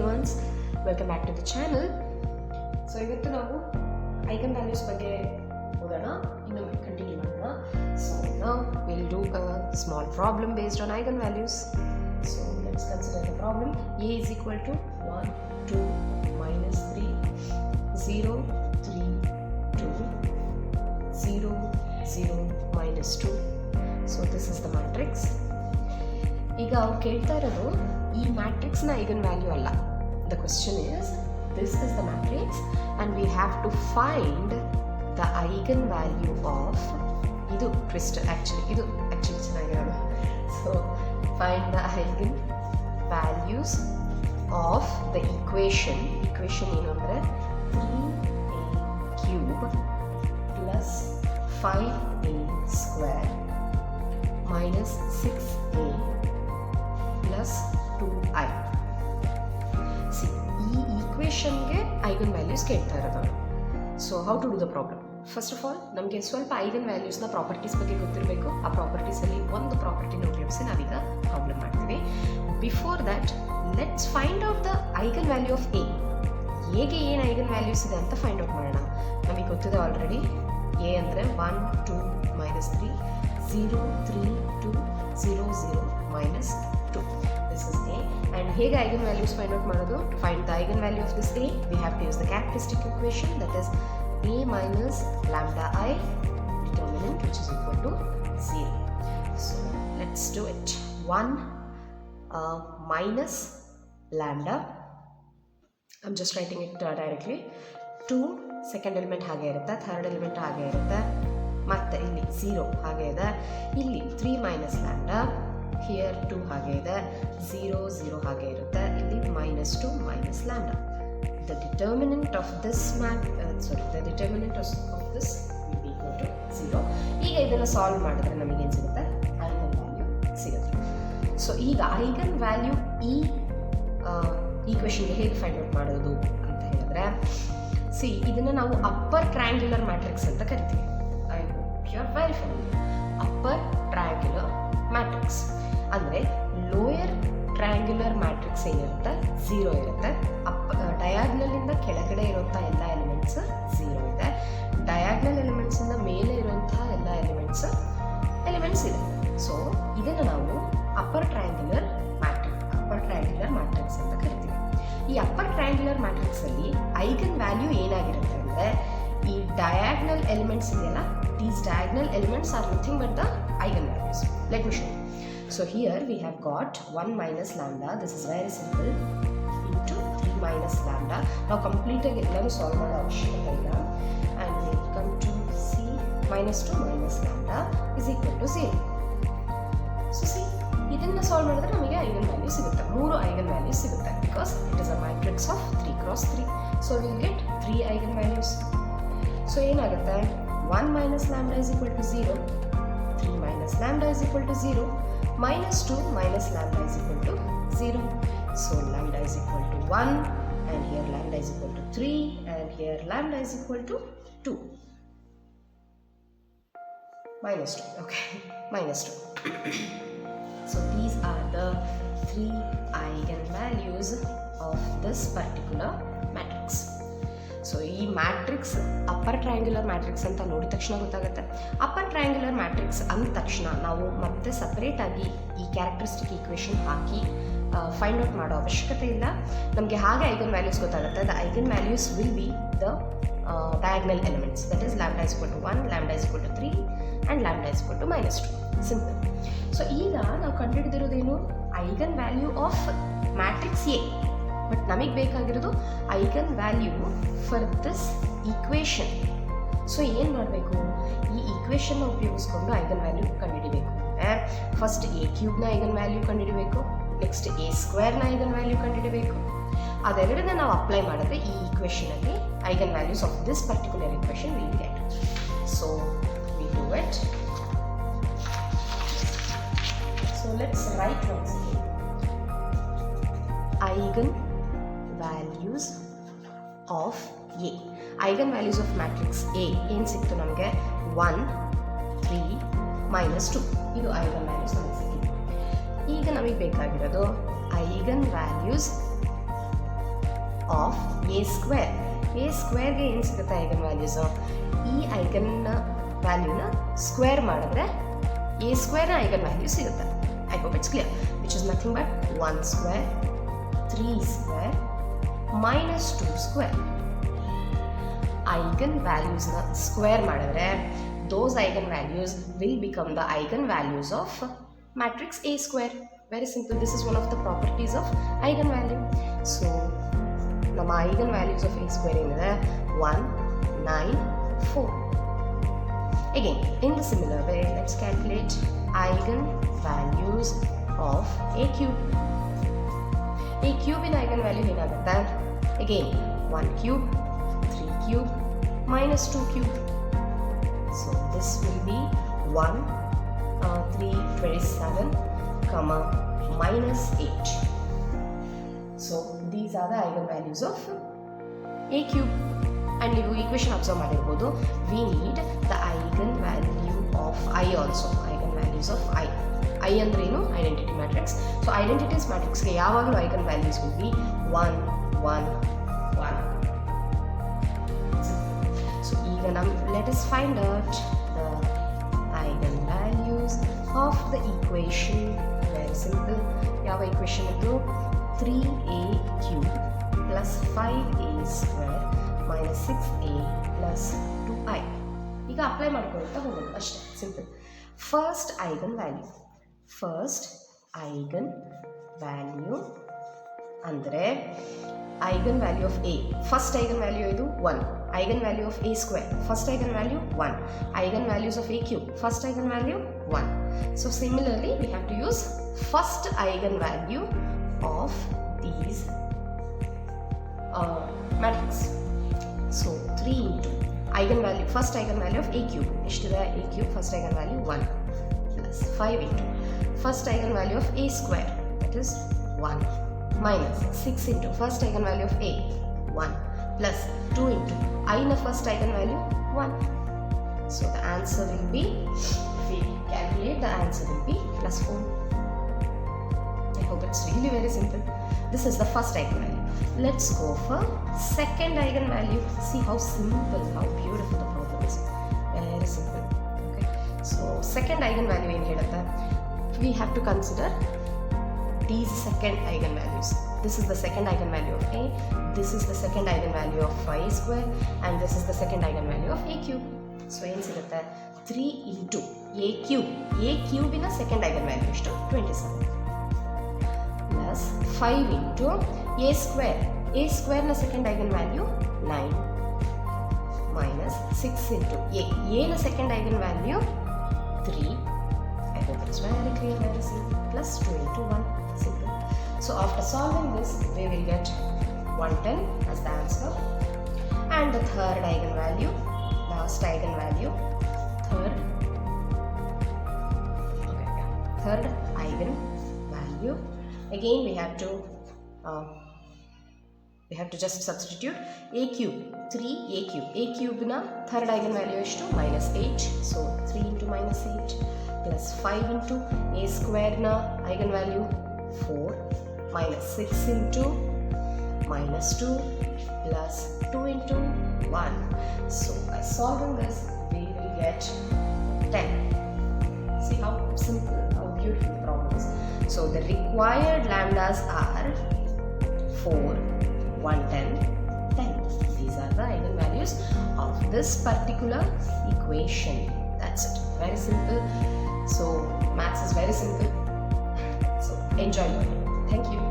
ones, welcome back to the channel. So ಇವತ್ತು ನಾವು eigen values ಬಗ್ಗೆ ಓದೋಣ, ಇನ್ನು ಕಂಟಿನ್ಯೂ ಮಾಡೋಣ. So now we'll do a small problem based on eigen values. So let's consider the problem. A is equal to 1, 2, minus 3, 0, 3, 2, 0, 0, minus 2. So this is the matrix. ಈಗ ಅವ್ರು ಕೇಳ್ತಾ ಇರೋದು ಈ ಮ್ಯಾಟ್ರಿಕ್ಸ್ನ ಐಗನ್ ವ್ಯಾಲ್ಯೂ ಅಲ್ಲ. The question is this is the matrix and we have to find the eigen value of ಇದು twist ಇದು actually ಚೆನ್ನಾಗಿರೋದು. So find the eigen values of the equation ಏನು ಅಂದರೆ 3a³ plus 5a² minus 6a plus 2i. See, ಈ ಈಕ್ವೇಷನ್ಗೆ eigen values ಕೇಳ್ತಾ ಇರೋದು. So how to do the problem? First of all ನಮಗೆ ಸ್ವಲ್ಪ ಐಗನ್ ವ್ಯಾಲ್ಯೂಸ್ನ ಪ್ರಾಪರ್ಟೀಸ್ ಬಗ್ಗೆ ಗೊತ್ತಿರಬೇಕು. ಆ ಪ್ರಾಪರ್ಟೀಸಲ್ಲಿ ಒಂದು ಪ್ರಾಪರ್ಟಿನ ಉಪಯೋಗಿಸಿ ನಾವೀಗ ಪ್ರಾಬ್ಲಮ್ ಮಾಡ್ತೀವಿ. Before that let's find out the eigen value of A. ಎಗೆ ಏನು ಐಗನ್ ವ್ಯಾಲ್ಯೂಸ್ ಇದೆ ಅಂತ ಫೈಂಡ್ ಔಟ್ ಮಾಡೋಣ. ನಮಗೆ ಗೊತ್ತಿದೆ ಆಲ್ರೆಡಿ. ಎ ಅಂದರೆ 1, 2, minus 3, 0, 3, 2, 0, 0, minus 2. This is A. And ಹೇಗೆ ಐಗನ್ ವ್ಯಾಲ್ಯೂಸ್ ಫೈಂಡ್ ಔಟ್ ಮಾಡೋದು? To find the eigen value of this A, we have to use the characteristic equation, that is A minus lambda I determinant, which is equal to 0. So let's do it. 1 minus lambda, I'm just writing it directly. 2 second element ಹಾಗೆ ಇರುತ್ತೆ, third element ಹಾಗೆ ಇರುತ್ತೆ, ಮತ್ತು ಇಲ್ಲಿ 0 ಹಾಗೆ ಇದೆ, ಇಲ್ಲಿ 3 minus lambda, here 2 ಹಾಗೆ ಇದೆ, 0, 0 ಹಾಗೆ ಇರುತ್ತೆ, ಇಲ್ಲಿ -2 minus lambda. The determinant of this the determinant of this will be equal to 0. ಈಗ ಇದನ್ನು ಸಾಲ್ವ್ ಮಾಡಿದ್ರೆ ನಮಗೇನು ಸಿಗುತ್ತೆ? ಐಗನ್ ವ್ಯಾಲ್ಯೂ ಸಿಗುತ್ತೆ. ಸೊ ಈಗ ಐಗನ್ ವ್ಯಾಲ್ಯೂ ಈ ಈಕ್ವೇಷನ್ಗೆ ಹೇಗೆ ಫೈಂಡ್ ಔಟ್ ಮಾಡೋದು ಅಂತ ಹೇಳಿದ್ರೆ, ಇದನ್ನು ನಾವು ಅಪ್ಪರ್ ಟ್ರಯಾಂಗ್ಯುಲರ್ ಮ್ಯಾಟ್ರಿಕ್ಸ್ ಅಂತ ಕರಿತೀವಿ. I hope you are very familiar. Upper triangular matrix ಅಂದರೆ ಲೋಯರ್ ಟ್ರಯಾಂಗ್ಯುಲರ್ ಮ್ಯಾಟ್ರಿಕ್ಸ್ ಏನಿರುತ್ತೆ 0 ಇರುತ್ತೆ. ಡಯಾಗ್ನಲಿಂದ ಕೆಳಗಡೆ ಇರುವಂಥ ಎಲ್ಲ ಎಲಿಮೆಂಟ್ಸ್ 0 ಇದೆ, ಡಯಾಗ್ನಲ್ ಎಲಿಮೆಂಟ್ಸಿಂದ ಮೇಲೆ ಇರುವಂಥ ಎಲ್ಲ ಎಲಿಮೆಂಟ್ಸ್ ಇದೆ. ಸೊ ಇದನ್ನು ನಾವು ಅಪ್ಪರ್ ಟ್ರಯಾಂಗ್ಯುಲರ್ ಮ್ಯಾಟ್ರಿಕ್ಸ್ ಅಂತ ಕರಿತೀವಿ. ಈ ಅಪ್ಪರ್ ಟ್ರಯಾಂಗ್ಯುಲರ್ ಮ್ಯಾಟ್ರಿಕ್ಸಲ್ಲಿ ಐಗನ್ ವ್ಯಾಲ್ಯೂ ಏನಾಗಿರುತ್ತೆ ಅಂದರೆ, ಈ ಡಯಾಗ್ನಲ್ ಎಲಿಮೆಂಟ್ಸ್ ಇದೆಯಲ್ಲ, these diagonal elements are nothing but the eigen values. Let me show. So here we have got 1 minus lambda, this is very simple, into 3 minus lambda. ನಾವು ಕಂಪ್ಲೀಟಾಗಿ ಎಲ್ಲರೂ solve ಮಾಡೋ ಅವಶ್ಯಕತೆ ಇಲ್ಲ. And we come to see -2 minus lambda is equal to 0. So ಇದನ್ನು solve ಮಾಡಿದ್ರೆ ನಮಗೆ eigen value ಸಿಗುತ್ತೆ, 3 ಐಗನ್ ವ್ಯಾಲ್ಯೂಸ್ ಸಿಗುತ್ತೆ, because it is a matrix of 3x3. So will get 3 eigen values. So ಏನಾಗುತ್ತೆ? 1 minus lambda is equal to 0, 3 minus lambda is equal to 0, -2 minus lambda is equal to 0. So lambda is equal to 1, and here lambda is equal to 3, and here lambda is equal to 2. -2, okay, -2. So these are the 3 eigenvalues of this particular matrix. So ಈ matrix upper triangular matrix ಅಂತ ನೋಡಿದ ತಕ್ಷಣ ಗೊತ್ತಾಗುತ್ತೆ. Upper triangular matrix ಅಂದ ತಕ್ಷಣ ನಾವು ಮತ್ತೆ ಸಪ್ರೇಟಾಗಿ ಈ ಕ್ಯಾರೆಕ್ಟರಿಸ್ಟಿಕ್ ಈಕ್ವೇಷನ್ ಹಾಕಿ ಫೈಂಡ್ ಔಟ್ ಮಾಡೋ ಅವಶ್ಯಕತೆ ಇಲ್ಲ. ನಮಗೆ ಹಾಗೆ ಐಗನ್ ವ್ಯಾಲ್ಯೂಸ್ ಗೊತ್ತಾಗುತ್ತೆ. The eigen values will be the diagonal elements, that is lambda is equal to 1, lambda is equal to 3, and lambda is equal to -2. Simple. So ಈಗ ನಾವು ಕಂಡುಹಿಡಿದಿರೋದೇನು? Eigen value of matrix A. But ನಮಗೆ ಬೇಕಾಗಿರೋದು eigenvalue for this equation. So ಏನು ಮಾಡಬೇಕು? ಈ ಈಕ್ವೇಷನ್ನ ಉಪಯೋಗಿಸ್ಕೊಂಡು ಐಗನ್ ವ್ಯಾಲ್ಯೂ ಕಂಡುಹಿಡಿಬೇಕು. ಫಸ್ಟ್ a³ ಐಗನ್ ವ್ಯಾಲ್ಯೂ ಕಂಡುಹಿಡಿಬೇಕು, ನೆಕ್ಸ್ಟ್ a² ಐಗನ್ ವ್ಯಾಲ್ಯೂ ಕಂಡುಹಿಡಿಬೇಕು. ಅದೆರಡನ್ನ ನಾವು ಅಪ್ಲೈ ಮಾಡಿದ್ರೆ ಈ ಈಕ್ವೇಷನಲ್ಲಿ eigen values of this particular equation will get. So we do it. So let's write once again. Eigen values of A. Eigen values of matrix A ಏನು ಸಿಕ್ತು ನಮಗೆ? 1, 3, -2. ಇದು ಐಗನ್ ವ್ಯಾಲ್ಯೂಸ್ ನಮಗೆ ಸಿಕ್ಕಿದೆ. ಈಗ ನಮಗೆ ಬೇಕಾಗಿರೋದು eigen values of A square. A ಸ್ಕ್ವೇರ್ಗೆ ಏನು ಸಿಗುತ್ತೆ ಐಗನ್ ವ್ಯಾಲ್ಯೂಸು? ಈ ಐಗನ್ ವ್ಯಾಲ್ಯೂನ ಸ್ಕ್ವೇರ್ ಮಾಡಿದ್ರೆ ಎ ಸ್ಕ್ವೇರ್ನ ಐಗನ್ ವ್ಯಾಲ್ಯೂ ಸಿಗುತ್ತೆ. I hope it's clear. Which is nothing but 1 square, 3 square, minus 2 square. ಐಗನ್ ವ್ಯಾಲ್ಯೂಸ್ನ ಸ್ಕ್ವೇರ್ ಮಾಡಿದ್ರೆ those eigenvalues will become the eigenvalues of matrix A square. Very simple. This is one of the properties of eigenvalue. So ನಮ್ಮ eigenvalues of A square ಏನಿದೆ 1, 9, 4. Again, in the similar way, let's calculate eigenvalues of A cube. A cube in eigenvalue ಏನಾಗುತ್ತೆ? Again, 1 cube, 3 cube, minus 2 cube. So this will be 1, 3, 27, comma, minus 8. So these are the eigenvalues of A cube. And ನೀವು equation observe ಮಾಡಿರ್ಬೋದು, we need the eigenvalue of I also. Eigenvalues of I. I ಅಂದ್ರೇನು? Identity matrix. So identities matrixಗೆ ಯಾವಾಗಲೂ eigenvalues will be 1, 1, 1. So ಈಗ let us find out the eigenvalues of the equation. Very simple. ಯಾವ equation ಇದು? 3a cube plus 5a square minus 6a plus 2i. ಈಗ apply ಮಾಡ್ಕೊಳ್ತಾ ಹೋಗೋದು ಅಷ್ಟೇ, simple. First eigenvalue ಅಂದರೆ eigen value of A. First eigenvalue ಇದು 1. Eigen value of A square, first eigenvalue 1. Eigen values of A cube, first eigenvalue 1. So similarly we have to use first eigen value of these matrix. So 3 into eigenvalue, first eigen value of A cube ಎಷ್ಟಿದೆ? A cube first eigenvalue 1 plus 5 into first eigen value of A square, that is 1 minus 6 into first eigenvalue of A, 1, plus 2 into I na first eigenvalue, 1. So the answer will be, if we calculate, the answer will be plus 4. I hope it's really very simple. This is the first eigenvalue. Let's go for second eigenvalue. See how simple, how beautiful the problem is. Very simple. Okay. So second eigenvalue in here, we have to consider these second eigenvalues. This is the second eigenvalue of A, this is the second eigenvalue of y square, and this is the second eigenvalue of A cube. So ಏನು ಸಿಗುತ್ತೆ? 3 into A cube. A cube in a second eigenvalue ಎಷ್ಟು? 27. Plus 5 into A square. A square na second eigenvalue 9. Minus 6 into A. A na second eigenvalue 3. I hope it's very clear, very simple. Plus 2 into 1. Simple. So after solving this, we will get 110 as the answer. And the third eigenvalue, last eigenvalue, third eigenvalue. Again, we have to just substitute A cube, 3a cube. A cube na third eigenvalue is to minus 8. So 3 into minus 8 plus 5 into A square na eigenvalue 4 minus 6 into minus 2 plus 2 into 1. So by solving this, we will get 10. See how simple, how beautiful the problem is. So the required lambdas are 4, 110, 10. These are the eigenvalues of this particular equation. That's it. Very simple. So maths is very simple. So enjoy learning. Thank you.